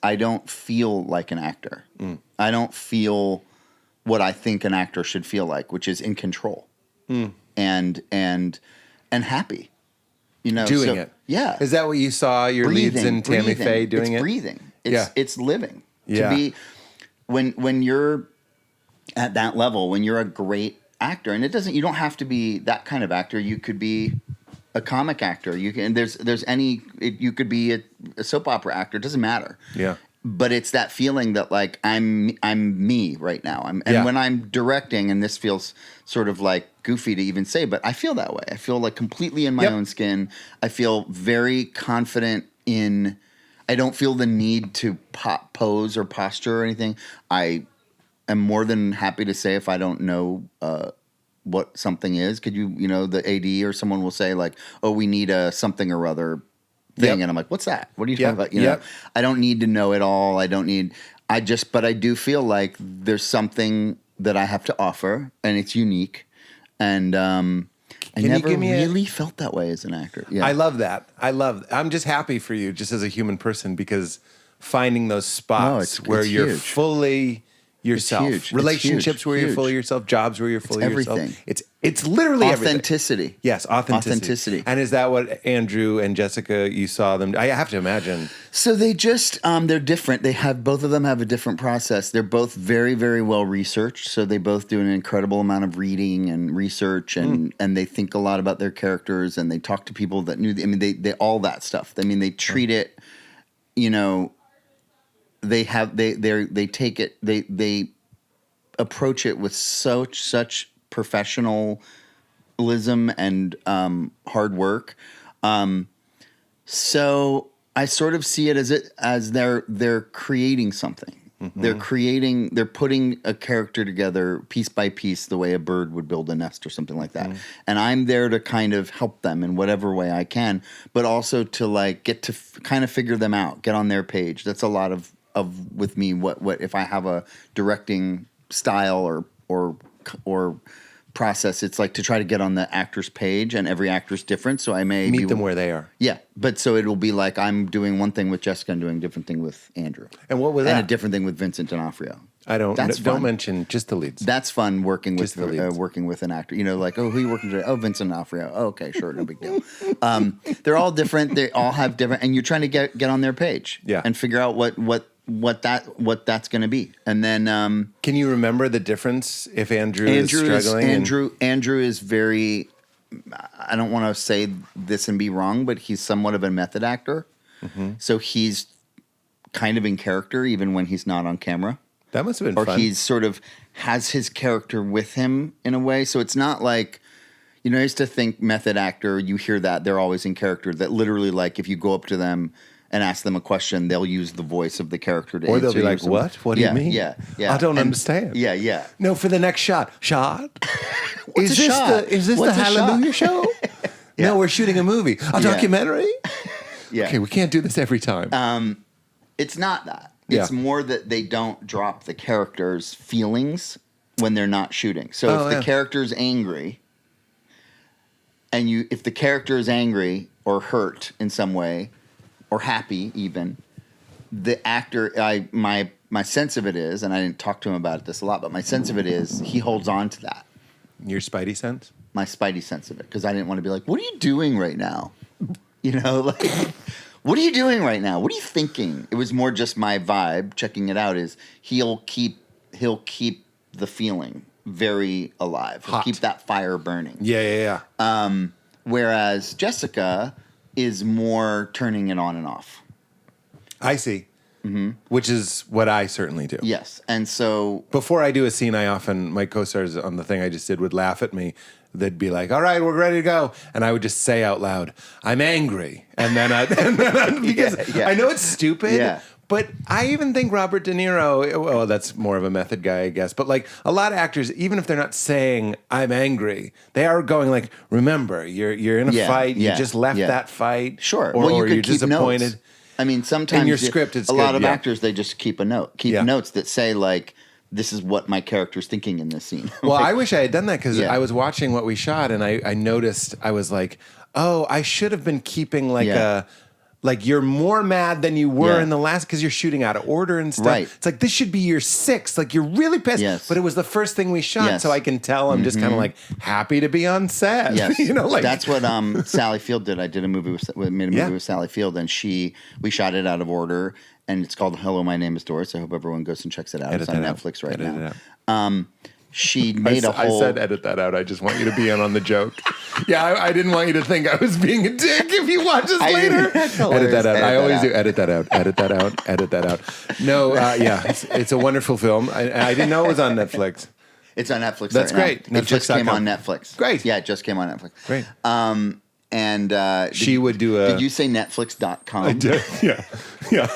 I don't feel like an actor. I don't feel what I think an actor should feel like, which is in control and happy. You know, doing it. Yeah. Is that what you saw your leads in Tammy Faye doing it's it? Breathing. Yeah. It's living. Yeah. To be when you're at that level, when you're a great actor, and you don't have to be that kind of actor. You could be a comic actor. You could be a soap opera actor. It doesn't matter. Yeah. But it's that feeling that like I'm me right now. When I'm directing, and this feels sort of like goofy to even say, but I feel that way. I feel like completely in my own skin. I feel very confident in. I don't feel the need to pose or posture or anything. I am more than happy to say if I don't know what something is. Could you the AD or someone will say like, oh, we need a something or other thing. And I'm like, what's that? What are you talking about? You know, I don't need to know it all. But I do feel like there's something that I have to offer and it's unique. And I never really felt that way as an actor. Yeah. I love that. I'm just happy for you just as a human person because finding those spots where you're huge. fully yourself, It's huge. relationships It's where you're huge. fully yourself, jobs where you're fully everything. yourself. It's literally authenticity. Everything. Yes, authenticity. And is that what Andrew and Jessica, you saw them? I have to imagine. So they just they're different. Both of them have a different process. They're both very, very well researched. So they both do an incredible amount of reading and research, and they think a lot about their characters, and they talk to people that knew. They all that stuff. They treat it. They take it. They approach it with such professionalism and hard work. So I sort of see it as they're creating something. Mm-hmm. They're putting a character together piece by piece the way a bird would build a nest or something like that. Mm-hmm. And I'm there to kind of help them in whatever way I can, but also to like get to kind of figure them out, get on their page. That's a lot of with me. What if I have a directing style or process, it's like to try to get on the actor's page, and every actor's different, so I may meet them where they are. Yeah, but so it'll be like I'm doing one thing with Jessica and doing a different thing with Andrew. And what was that? And a different thing with Vincent D'Onofrio. Don't mention just the leads. That's fun working with an actor. Like, oh, who are you working with? Oh, Vincent D'Onofrio. Oh, okay, sure, no big deal. They're all different. They all have different, and you're trying to get on their page, and figure out what that's going to be. And then can you remember the difference if Andrew is struggling? Andrew is very, I don't want to say this and be wrong, but he's somewhat of a method actor. Mm-hmm. So he's kind of in character even when he's not on camera. That must have been fun. Or he's sort of has his character with him in a way. So it's not like, I used to think method actor, you hear that, they're always in character. That literally, like, if you go up to them and ask them a question, they'll use the voice of the character to answer. Or they'll be like, what? What do you mean? Yeah. I don't understand. Yeah. No, for the next shot. What's is a this shot? Is this the Hallelujah show? Yeah. No, we're shooting a movie. A documentary? Yeah. Okay, we can't do this every time. It's not that. It's more that they don't drop the character's feelings when they're not shooting. So if the character's angry, and if the character is angry or hurt in some way, or happy even, the actor, my sense of it is, and I didn't talk to him about this a lot, but my sense of it is he holds on to that. Your spidey sense? My spidey sense of it, because I didn't want to be like, what are you doing right now? What are you doing right now? What are you thinking? It was more just my vibe, checking it out, is he'll keep the feeling very alive. He'll keep that fire burning. Yeah. Whereas Jessica is more turning it on and off. I see. Mm-hmm. Which is what I certainly do. Yes. And so before I do a scene, my co-stars on the thing I just did would laugh at me. They'd be like, all right, we're ready to go. And I would just say out loud, I'm angry. And then because I know it's stupid, but I even think Robert De Niro, well, that's more of a method guy, I guess. But like a lot of actors, even if they're not saying I'm angry, they are going like, remember, you're in a fight. You just left that fight. Sure. Or you could keep disappointed. Notes. I mean, sometimes in your script, it's a lot of actors, they just keep notes that say like, this is what my character's thinking in this scene. Well, I wish I had done that because I was watching what we shot and I noticed, I was like, oh, I should have been keeping like Like you're more mad than you were in the last because you're shooting out of order and stuff. Right. It's like this should be your 6th. Like you're really pissed. Yes. But it was the first thing we shot, so I can tell I'm just kind of like happy to be on set. Yes. You know, like that's what Sally Field did. I did a movie made a movie with Sally Field, and we shot it out of order, and it's called Hello, My Name is Doris. I hope everyone goes and checks it out. It's on Netflix right now. She made a whole... I said edit that out. I just want you to be in on the joke. Yeah, I didn't want you to think I was being a dick if you watch us later. Edit that out. I always do. Edit that out. Edit that out. Edit that out. No, it's a wonderful film. I didn't know it was on Netflix. It's on Netflix. That's great. It just came on Netflix. Great. Yeah, it just came on Netflix. Great. And she would do a... Did you say Netflix.com? I did. Yeah.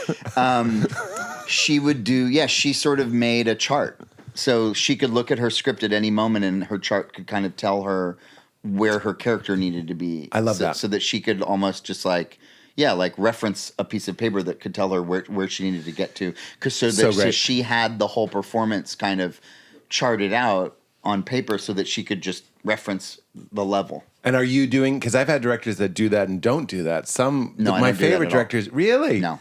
She would do... Yeah, she sort of made a chart. So she could look at her script at any moment, and her chart could kind of tell her where her character needed to be. I love that. So that she could almost just reference a piece of paper that could tell her where she needed to get to. So she had the whole performance kind of charted out on paper so that she could just reference the level. And are you doing, because I've had directors that do that and don't do that. My My favorite directors, really? No.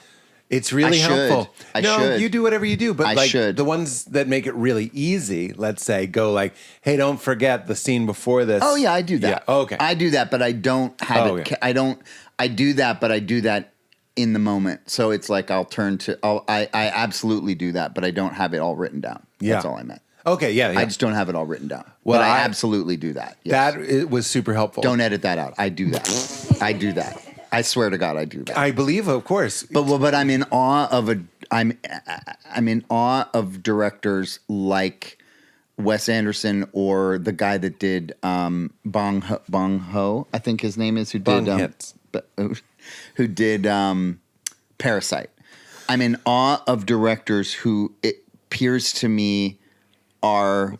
It's really helpful. I should. You do whatever you do, but I should. The ones that make it really easy, let's say, go like, hey, don't forget the scene before this. Oh yeah, I do that. Yeah. Okay. I do that, but I don't have it. Okay. I do that, but I do that in the moment. So it's like I absolutely do that, but I don't have it all written down. Yeah. That's all I meant. Okay, yeah. I just don't have it all written down. Well, but I absolutely do that. Yes. It was super helpful. Don't edit that out. I do that. I do that. I swear to God, I do that. I believe, of course. But I'm in awe of I'm in awe of directors like Wes Anderson or the guy that did Bong Ho, I think his name is, who did Parasite. I'm in awe of directors who it appears to me are...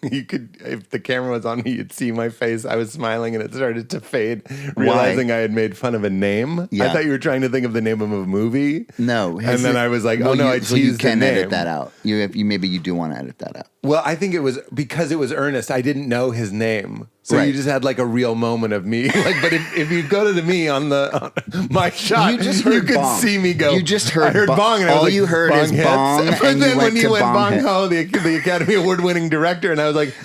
You could, if the camera was on me, you'd see my face. I was smiling and it started to fade, realizing I had made fun of a name. Yeah. I thought you were trying to think of the name of a movie. No. And then I was like, I teased you can the name. edit that out. Maybe you do want to edit that out. Well, I think it was because it was Ernest. I didn't know his name. So you just had like a real moment of me. But if you go to me on my shot, you could see me go. You just heard I heard bong. And all I was like, you heard bong is hits. bong. And then when you went bong Bong Ho, the Academy Award winning director, and I was like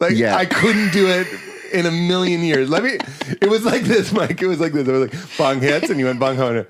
I couldn't do it in a million years. It was like this, Mike. It was like this. I was like, bong hits, and you went Bong Ho. And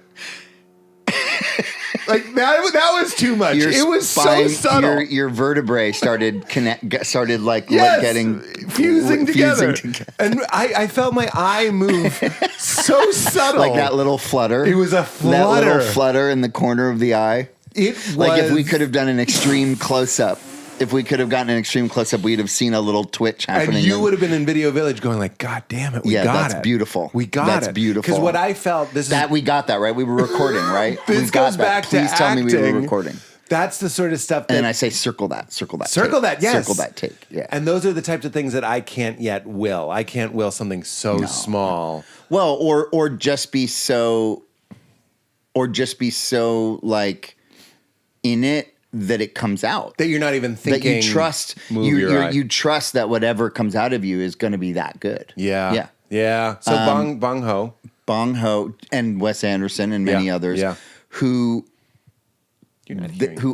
like that was too much. It was so subtle. Your vertebrae started getting fusing together. And I felt my eye move so subtle, like that little flutter. It was a flutter. That little flutter in the corner of the eye. It was like if we could have done an extreme close up. If we could have gotten an extreme close-up, we'd have seen a little twitch happening. And you would have been in Video Village going like, God damn it, we got it. That's beautiful. We got it. That's beautiful. Because what I felt, we got that, right? We were recording, right? This goes back to acting. Please tell me we were recording. That's the sort of stuff that... And I say circle that. Circle that, yes. Circle that take, yeah. And those are the types of things that I can't yet will. I can't will something so small. Well, or just be so... like, in it, that it comes out, that you're not even thinking, that you trust. You trust that whatever comes out of you is going to be that good. Yeah. So Bong Ho, and Wes Anderson and many others who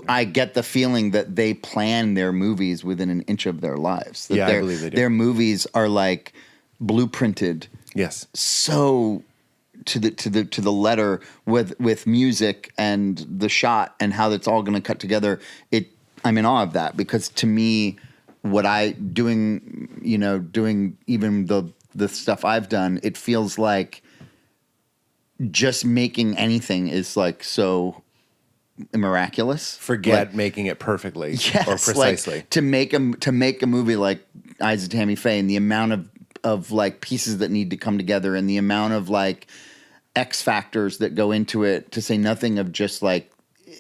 I get the feeling that they plan their movies within an inch of their lives. That I believe they do. Their movies are like blueprinted. Yes. So. To the letter with music and the shot and how that's all going to cut together. I'm in awe of that, because to me, what doing even the stuff I've done, it feels like just making anything is like so miraculous. Forget making it perfectly or precisely. Like, to make a movie like Eyes of Tammy Faye, and the amount of like pieces that need to come together, and the amount of like X factors that go into it, to say nothing of just like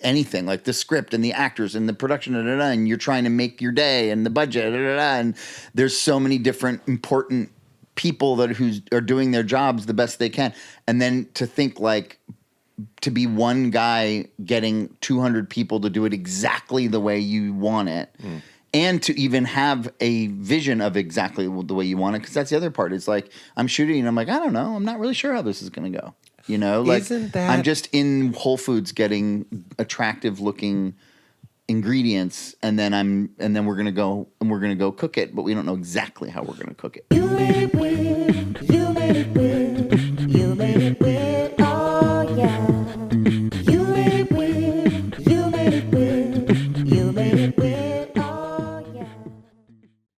anything, like the script and the actors and the production, and you're trying to make your day and the budget, and there's so many different important people who are doing their jobs the best they can. And then to think like, to be one guy getting 200 people to do it exactly the way you want it. And to even have a vision of exactly the way you want it, because that's the other part. It's like, I'm shooting and I'm like, I don't know. I'm not really sure how this is going to go. You know, like Isn't that... I'm just in Whole Foods getting attractive looking ingredients, and then we're gonna go cook it, but we don't know exactly how we're gonna cook it. You made it weird. You made it weird.